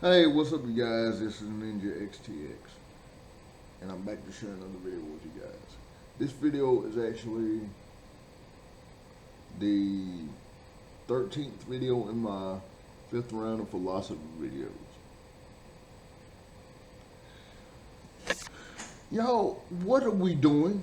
Hey, what's up, you guys? This is Ninjaxtx, and I'm back to share another video with you guys. This video is actually the 13th video in my 5th round of philosophy videos. Y'all, what are we doing?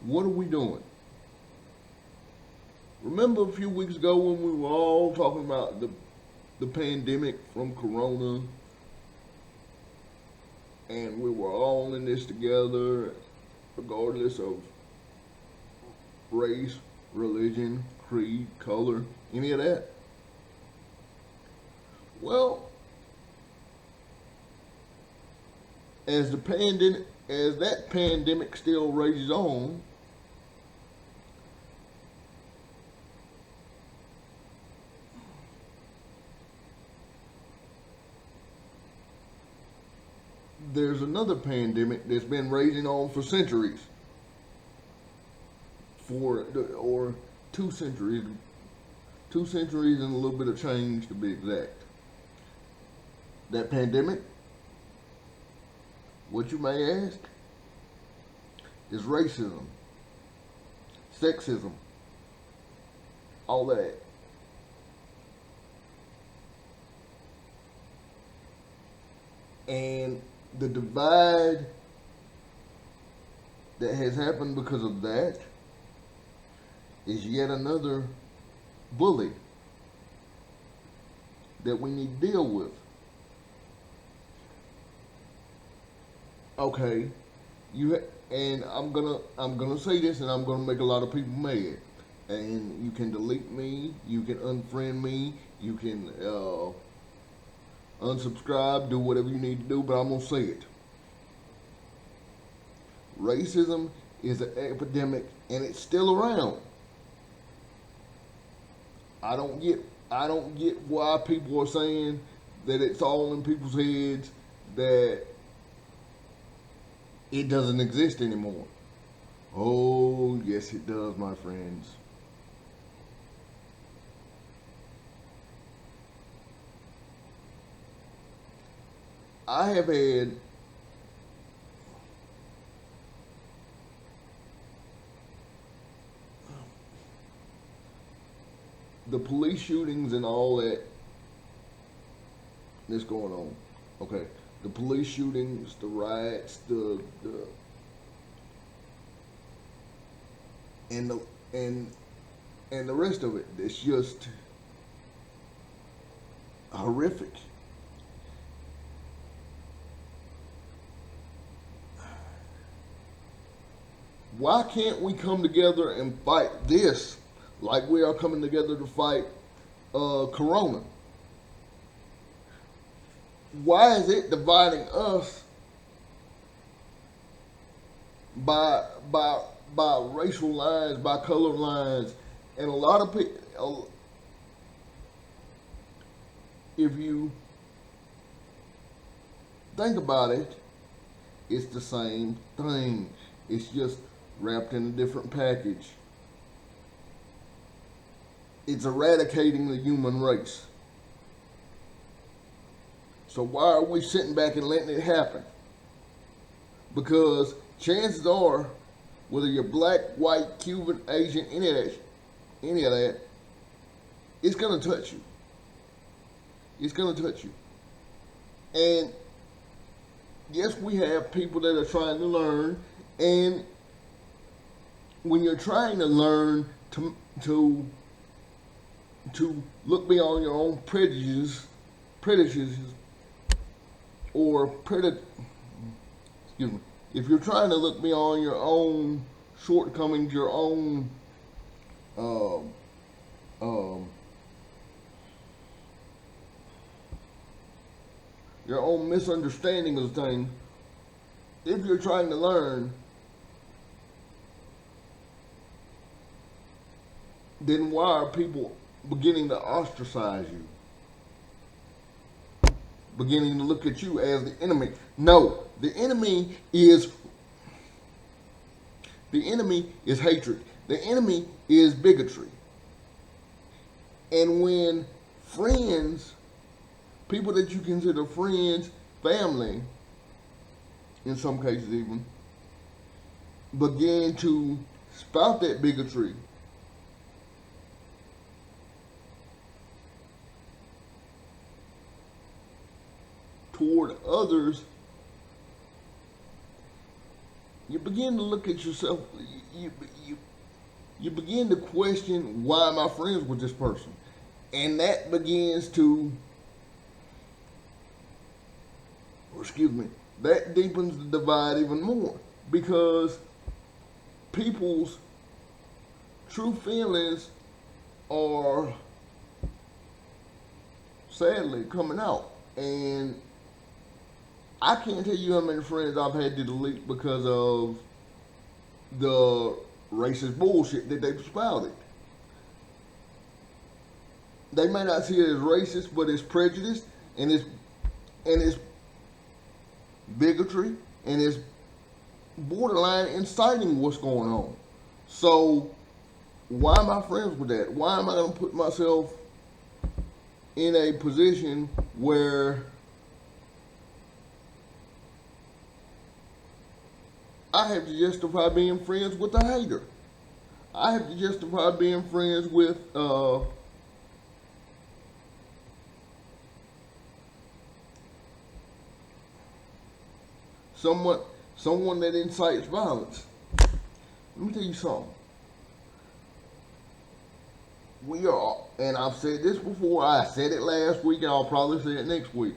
What are we doing? Remember a few weeks ago when we were all talking about the pandemic from Corona, and we were all in this together, regardless of race, religion, creed, color, any of that? Well, as that pandemic still rages on, there's another pandemic that's been raging on for centuries, or 2 centuries, 2 centuries and a little bit of change to be exact. That pandemic, what you may ask, is racism, sexism, all that. And the divide that has happened because of that is yet another bully that we need to deal with. Okay, and I'm gonna say this, and I'm gonna make a lot of people mad. And you can delete me, you can unfriend me, you can unsubscribe, do whatever you need to do, but I'm gonna say it. Racism is an epidemic, and it's still around. I don't get I don't get why people are saying that it's all in people's heads, that it doesn't exist anymore. Oh, yes, it does, my friends. I have had the police shootings and all that's going on. Okay, the police shootings, the riots, the and the and the rest of it. It's just horrific. Why can't we come together and fight this like we are coming together to fight Corona? Why is it dividing us by by by racial lines, by color lines, and a lot of people, if you think about it, it's the same thing. It's just wrapped in a different package. It's eradicating the human race. So why are we sitting back and letting it happen? Because chances are, whether you're black, white, Cuban, Asian, any of that, it's gonna touch you. It's gonna touch you. And yes, we have people that are trying to learn, and when you're trying to learn to look beyond your own prejudices or excuse me, if you're trying to look beyond your own shortcomings, um, um, your own misunderstanding of things, if you're trying to learn, then why are people beginning to ostracize you? Beginning to look at you as the enemy. No, the enemy is hatred. The enemy is bigotry. And when friends people that you consider friends, family, in some cases even, begin to spout that bigotry, toward others, you begin to look at yourself. You, you, you begin to question, why am I friends with this person? And that begins to, excuse me, that deepens the divide even more, because people's true feelings are sadly coming out. And I can't tell you how many friends I've had to delete because of the racist bullshit that they've spouted. They may not see it as racist, but it's prejudice, and it's bigotry, and it's borderline inciting what's going on. So why am I friends with that? Why am I going to put myself in a position where I have to justify being friends with a hater? I have to justify being friends with someone that incites violence. Let me tell you something. We are, and I've said this before, I said it last week, and I'll probably say it next week.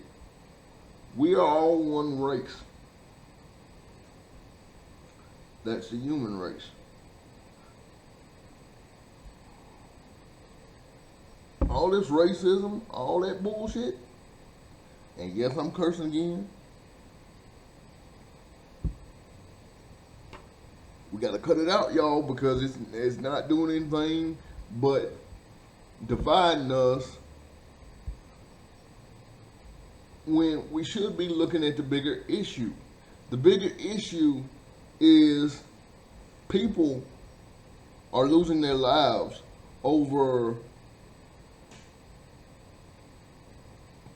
We are all one race. That's the human race. All this racism, all that bullshit, and yes, I'm cursing again. We gotta cut it out, y'all, because it's not doing anything but dividing us, when we should be looking at the bigger issue. The bigger issue is people are losing their lives over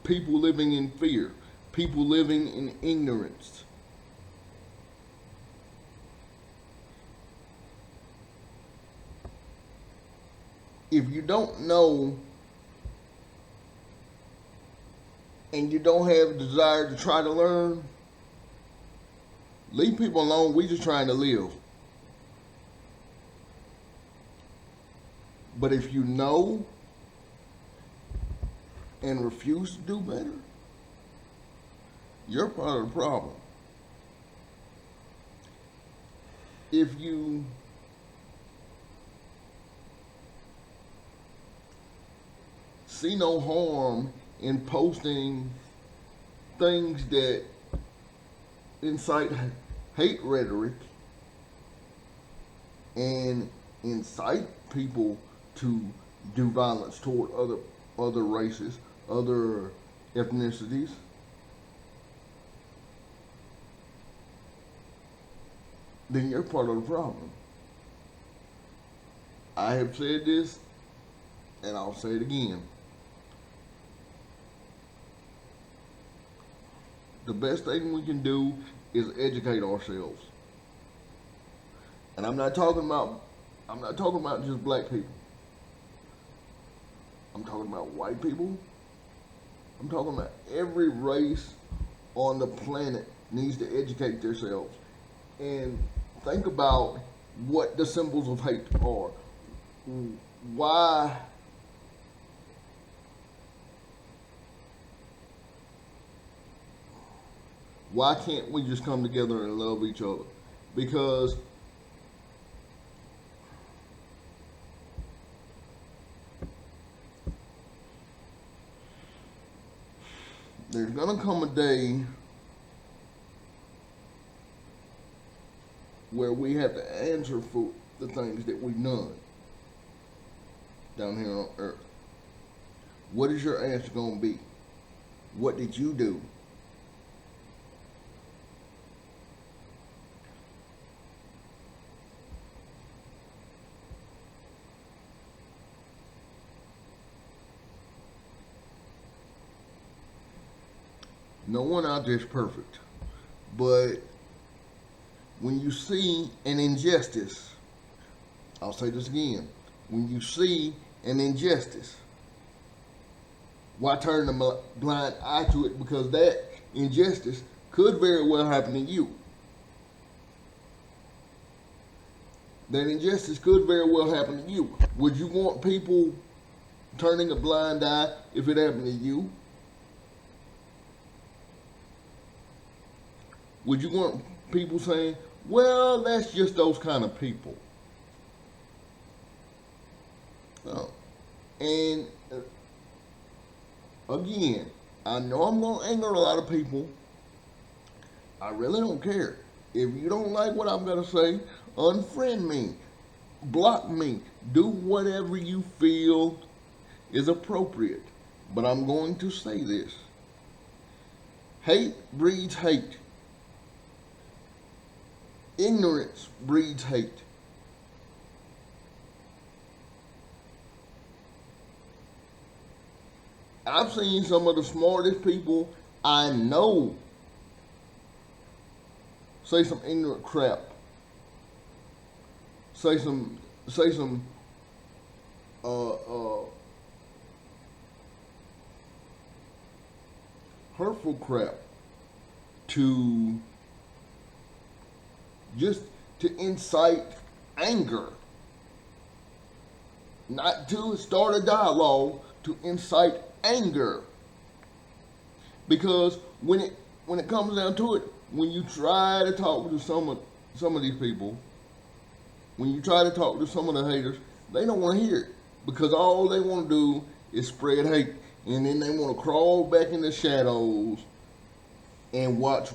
people living in fear, people living in ignorance. If you don't know and you don't have a desire to try to learn, leave people alone. We just trying to live. But if you know and refuse to do better, you're part of the problem. If you see no harm in posting things that incite hate rhetoric and incite people to do violence toward other races, other ethnicities, then you're part of the problem. I have said this, and I'll say it again. The best thing we can do is educate ourselves. And I'm not talking about just black people. I'm talking about white people. I'm talking about every race on the planet needs to educate themselves and think about what the symbols of hate are. Why can't we just come together and love each other? Because there's gonna come a day where we have to answer for the things that we've done down here on earth. What is your answer gonna be? What did you do? No one out there is perfect. But when you see an injustice, I'll say this again. When you see an injustice, why turn a blind eye to it? Because that injustice could very well happen to you. That injustice could very well happen to you. Would you want people turning a blind eye if it happened to you? Would you want people saying, well, that's just those kind of people? No. And again, I know I'm going to anger a lot of people. I really don't care. If you don't like what I'm going to say, unfriend me, block me, do whatever you feel is appropriate. But I'm going to say this. Hate breeds hate. Ignorance breeds hate. I've seen some of the smartest people I know say some ignorant crap. Say some hurtful crap to just to incite anger, not to start a dialogue, to incite anger. Because when it comes down to it, when you try to talk to some of these people, when you try to talk to some of the haters, they don't want to hear it, because all they want to do is spread hate, and then they want to crawl back in the shadows and watch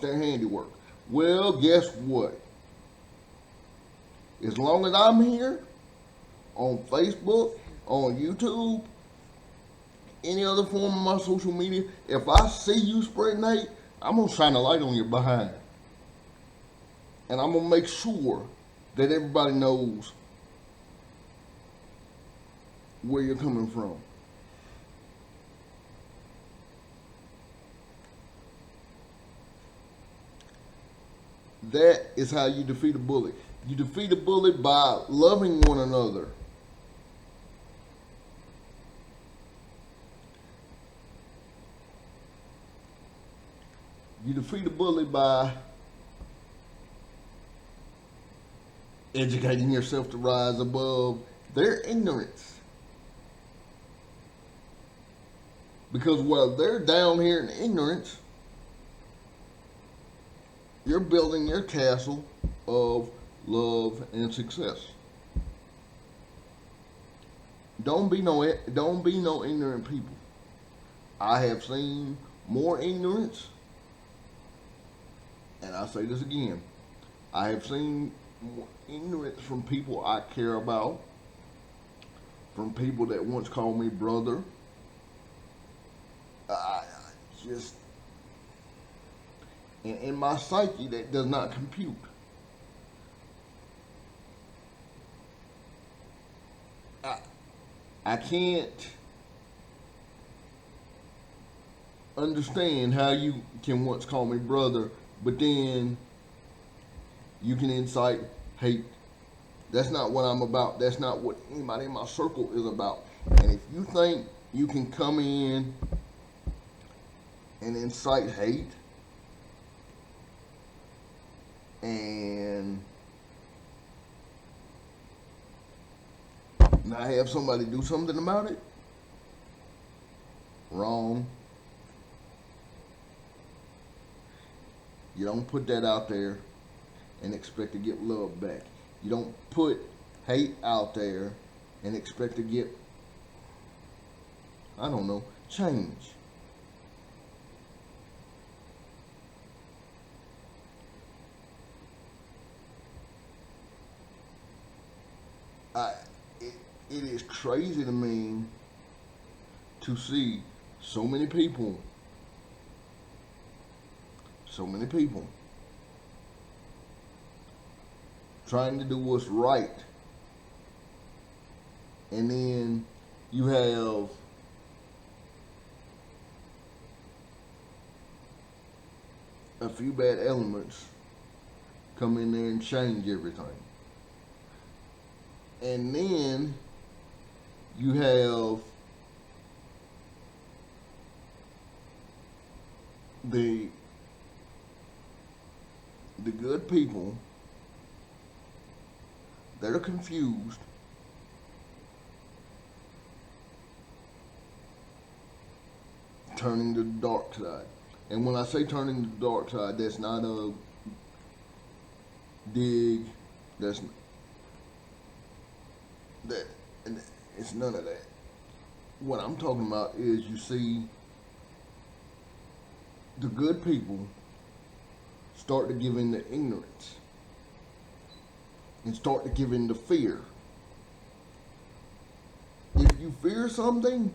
their handiwork. Well, guess what? As long as I'm here on Facebook, on YouTube, any other form of my social media, if I see you spreading hate, I'm going to shine a light on your behind. And I'm going to make sure that everybody knows where you're coming from. That is how you defeat a bully. You defeat a bully by loving one another. You defeat a bully by educating yourself to rise above their ignorance. Because while they're down here in ignorance, you're building your castle of love and success. Don't be no ignorant people. I have seen more ignorance, and I say this again. I have seen more ignorance from people I care about, from people that once called me brother. I just, in my psyche, that does not compute. I can't understand how you can once call me brother, but then you can incite hate. That's not what I'm about. That's not what anybody in my circle is about. And if you think you can come in and incite hate and not have somebody do something about it, wrong. You don't put that out there and expect to get love back. You don't put hate out there and expect to get, I don't know, change. It is crazy to me to see so many people trying to do what's right, and then you have a few bad elements come in there and change everything. And then you have the good people that are confused, turning to the dark side. And when I say turning to the dark side, that's not a dig, that's that, and it's none of that. What I'm talking about is, you see the good people start to give in to ignorance and start to give in to fear. If you fear something,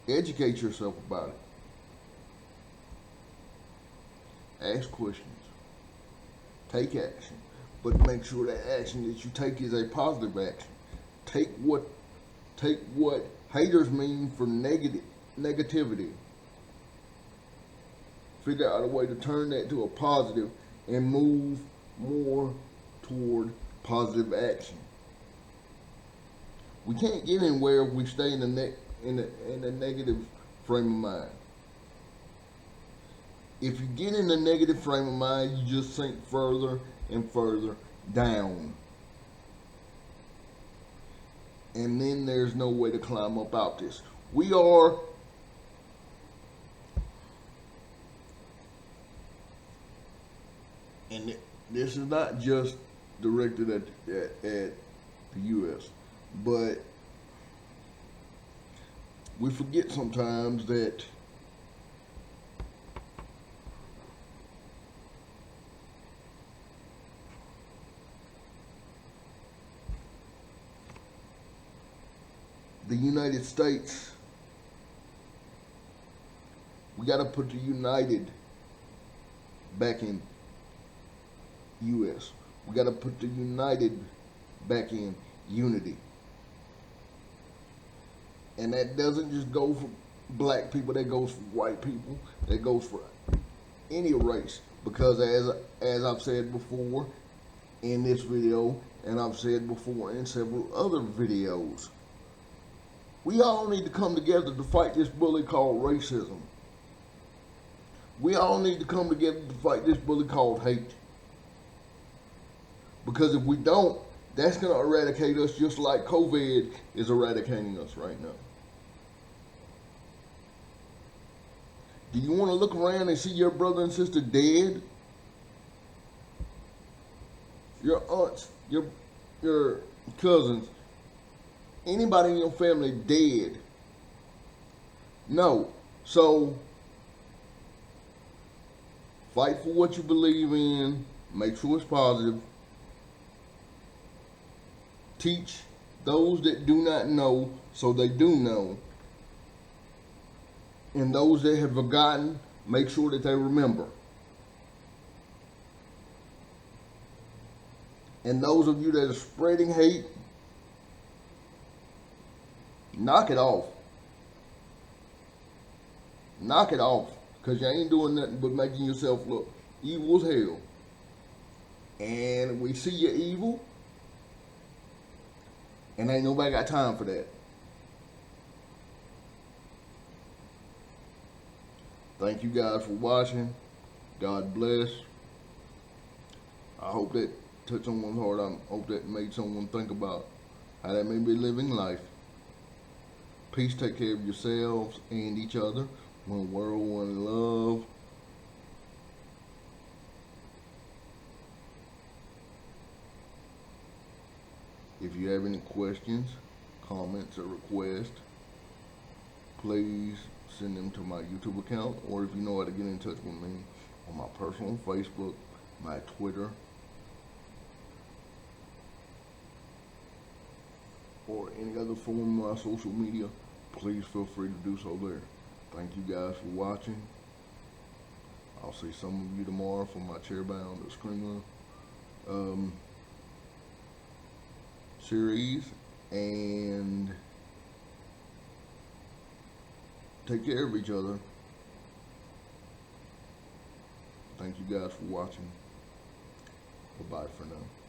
educate yourself about it. Ask questions. Take action. But make sure that action that you take is a positive action. Take what haters mean for negativity. Figure out a way to turn that to a positive and move more toward positive action. We can't get anywhere if we stay in the negative frame of mind. If you get in a negative frame of mind, you just sink further and further down. And then there's no way to climb up out this. We are and this is not just directed at the U.S., but we forget sometimes that the United States, we got to put the United back in U.S. We got to put the United back in unity. And that doesn't just go for black people, that goes for white people, that goes for any race. Because as I've said before in this video, and I've said before in several other videos, we all need to come together to fight this bully called racism. We all need to come together to fight this bully called hate. Because if we don't, that's going to eradicate us just like COVID is eradicating us right now. Do you want to look around and see your brother and sister dead? Your aunts, your cousins, anybody in your family dead? No. So, fight for what you believe in. Make sure it's positive. Teach those that do not know so they do know. And those that have forgotten, make sure that they remember. And those of you that are spreading hate, knock it off. Knock it off. Because you ain't doing nothing but making yourself look evil as hell. And we see you're evil, and ain't nobody got time for that. Thank you guys for watching. God bless. I hope that touched someone's heart. I hope that made someone think about how they may be living life. Peace, take care of yourselves and each other. One world, one love. If you have any questions, comments, or requests, please send them to my YouTube account, or if you know how to get in touch with me, on my personal Facebook, my Twitter, or any other form of my social media, please feel free to do so there. Thank you guys for watching. I'll see some of you tomorrow for my Chairbound or Screamer series, and take care of each other. Thank you guys for watching. Bye-bye for now.